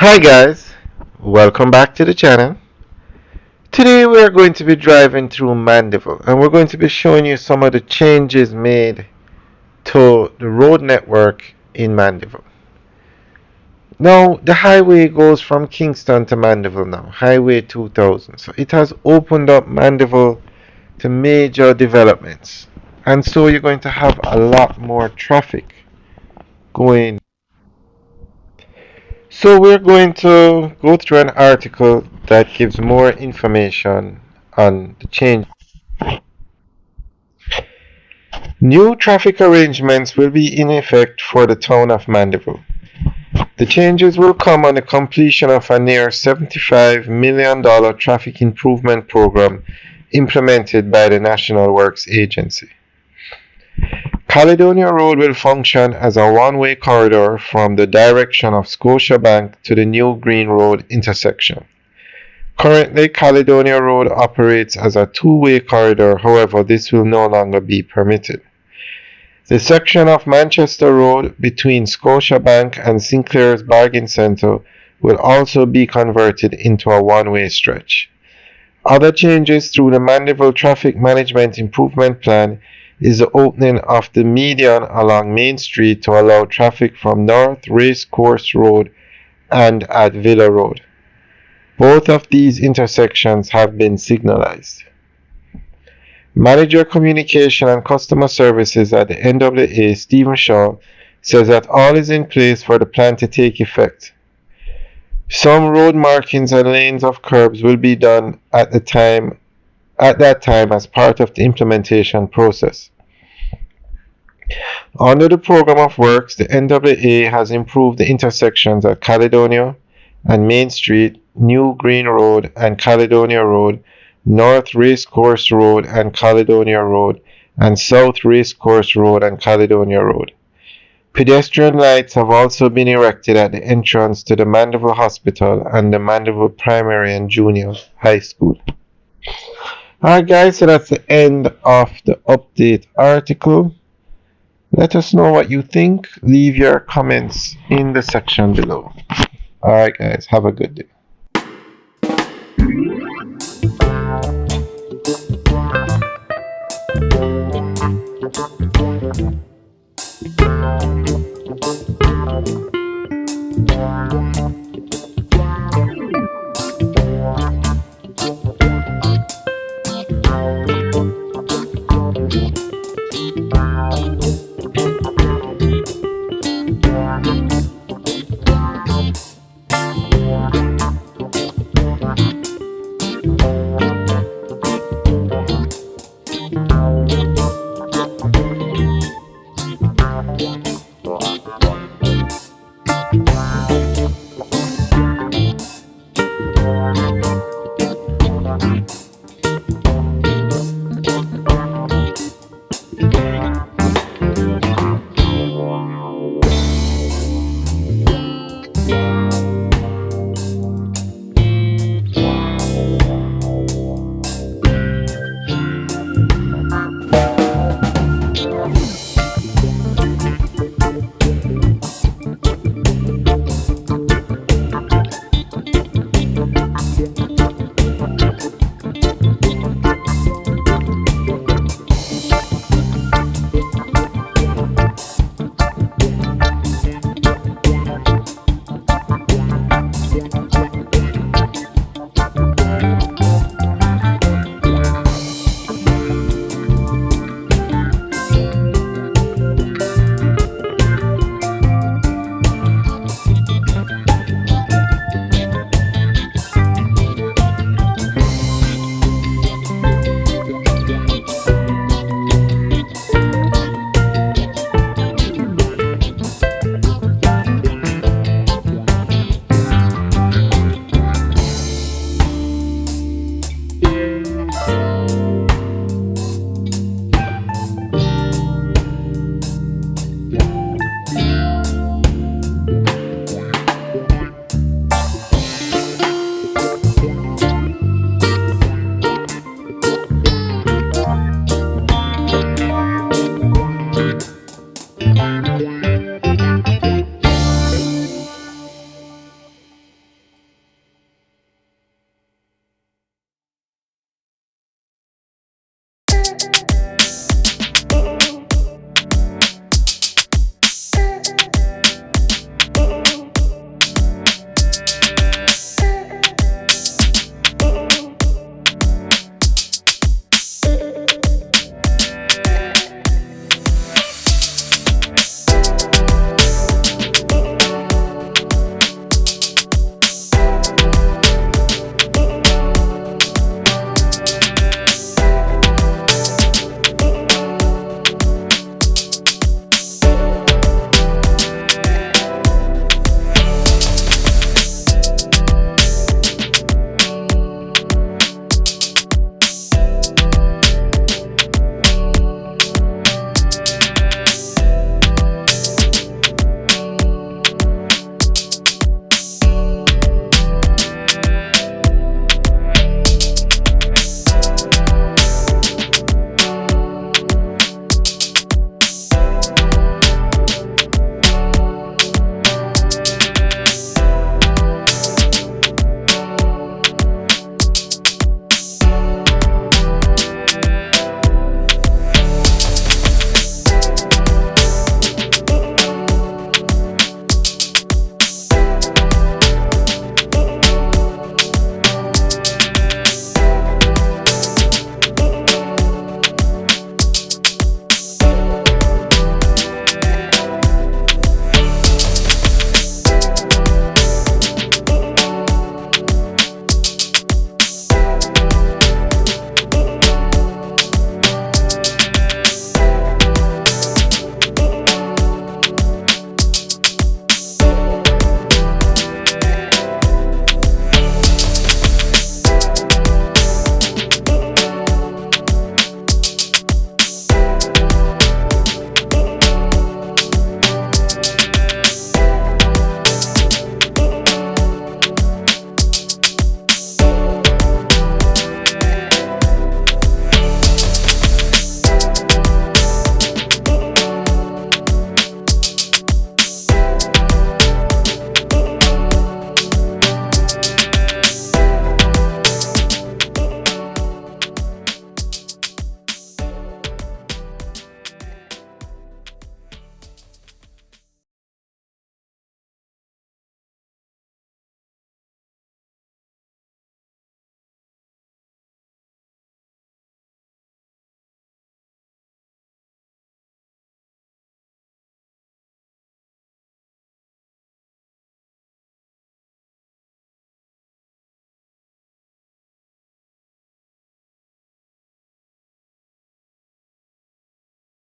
Hi guys, welcome back to the channel. Today we are going to be driving through Mandeville and we're going to be showing you some of the changes made to the road network in Mandeville. Now the highway goes from Kingston to Mandeville now, Highway 2000. So it has opened up Mandeville to major developments. And so you're going to have a lot more traffic going. So we're going to go through an article that gives more information on the change. New traffic arrangements will be in effect for the town of Mandeville. The changes will come on the completion of a near $75 million traffic improvement program implemented by the National Works Agency. Caledonia Road will function as a one-way corridor from the direction of Scotiabank to the New Green Road intersection. Currently, Caledonia Road operates as a two-way corridor, however, this will no longer be permitted. The section of Manchester Road between Scotiabank and Sinclair's Bargain Centre will also be converted into a one-way stretch. Other changes through the Mandeville Traffic Management Improvement Plan is the opening of the median along Main Street to allow traffic from North Racecourse Road and at Villa Road. Both of these intersections have been signalized. Manager Communication and Customer Services at the NWA, Stephen Shaw, says that all is in place for the plan to take effect. Some road markings and lanes of curbs will be done at that time as part of the implementation process. Under the program of works, the NWA has improved the intersections at Caledonia and Main Street, New Green Road and Caledonia Road, North Racecourse Road and Caledonia Road, and South Racecourse Road and Caledonia Road. Pedestrian lights have also been erected at the entrance to the Mandeville Hospital and the Mandeville Primary and Junior High School. Alright guys, so that's the end of the update article. Let us know what you think. Leave your comments in the section below. Alright guys, have a good day.